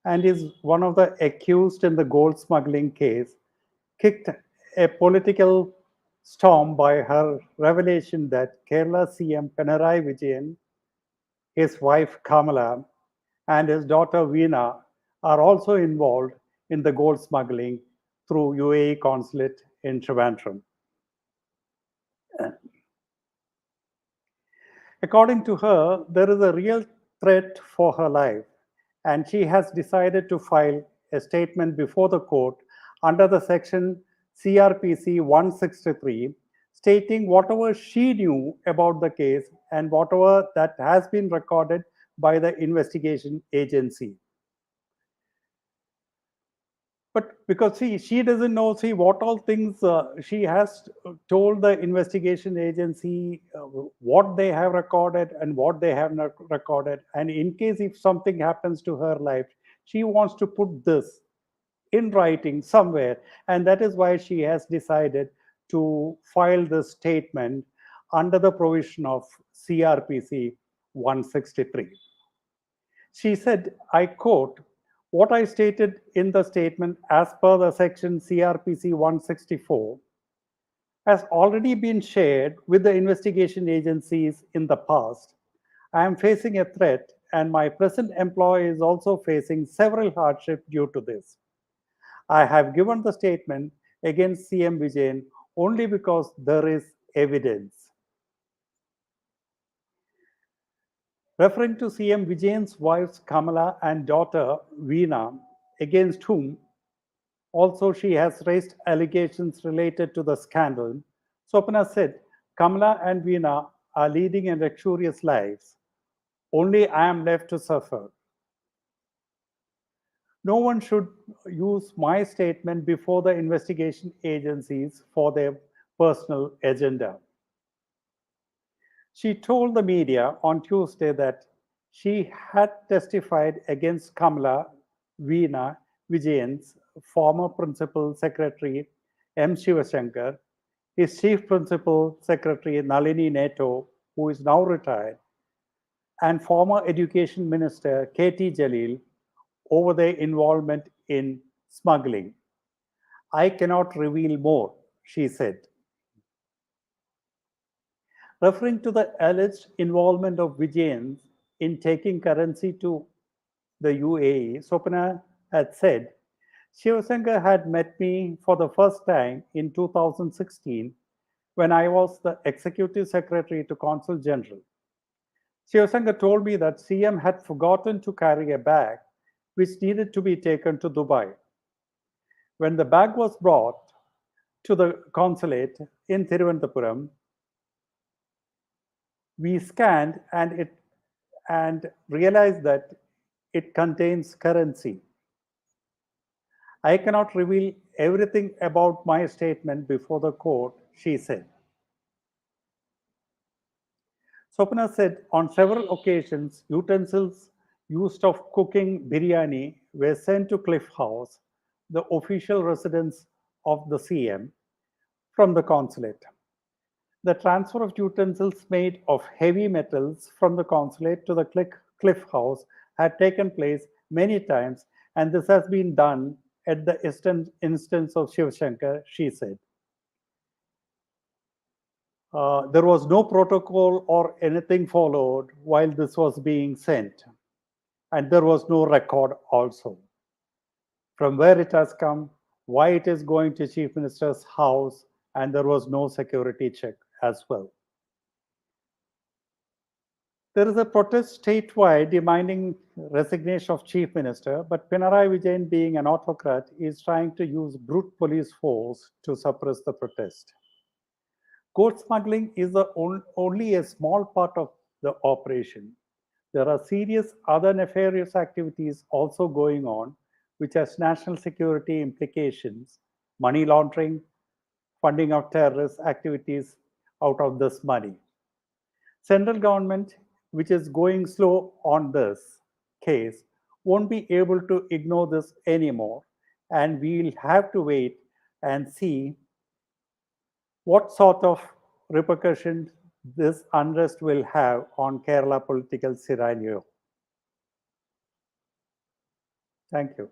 and is one of the accused in the gold smuggling case, kicked a political storm by her revelation that Kerala CM Pinarayi Vijayan, his wife Kamala, and his daughter Veena are also involved in the gold smuggling through UAE consulate in Trivandrum. According to her, there is a real threat for her life, and she has decided to file a statement before the court under the section CRPC 163, stating whatever she knew about the case and whatever that has been recorded by the investigation agency. But because she doesn't know, see what all things she has told the investigation agency, what they have recorded and what they have not recorded. And in case if something happens to her life, she wants to put this in writing somewhere. And that is why she has decided to file this statement under the provision of CRPC 163. She said, I quote, what I stated in the statement as per the section CRPC 164 has already been shared with the investigation agencies in the past. I am facing a threat, and my present employer is also facing several hardships due to this. I have given the statement against CM Vijayan only because there is evidence. Referring to CM Vijayan's wives Kamala and daughter Veena, against whom also she has raised allegations related to the scandal, Swapna said, Kamala and Veena are leading a luxurious lives. Only I am left to suffer. No one should use my statement before the investigation agencies for their personal agenda. She told the media on Tuesday that she had testified against Kamala Veena Vijayan's former principal secretary M. Shivashankar, his chief principal secretary Nalini Neto, who is now retired, and former education minister K.T. Jalil over their involvement in smuggling. I cannot reveal more, she said. Referring to the alleged involvement of Vijayans in taking currency to the UAE, Swapna had said, Shivasankar had met me for the first time in 2016 when I was the executive secretary to Consul General. Shivasankar told me that CM had forgotten to carry a bag which needed to be taken to Dubai. When the bag was brought to the consulate in Thiruvananthapuram, we scanned and realized that it contains currency. I cannot reveal everything about my statement before the court, she said. Swapna said on several occasions, utensils used of cooking biryani were sent to Cliff House, the official residence of the CM, from the consulate. The transfer of utensils made of heavy metals from the consulate to the Cliff House had taken place many times, and this has been done at the instance of Shiv Shankar, she said. There was no protocol or anything followed while this was being sent, and there was no record also. From where it has come, why it is going to Chief Minister's house, and there was no security check as well. There is a protest statewide demanding resignation of chief minister, but Pinarayi Vijayan, being an autocrat, is trying to use brute police force to suppress the protest. Gold smuggling is only a small part of the operation. There are serious other nefarious activities also going on, which has national security implications, money laundering, funding of terrorist activities out of this money. Central government, which is going slow on this case, won't be able to ignore this anymore, and we'll have to wait and see what sort of repercussions this unrest will have on Kerala political scenario. Thank you.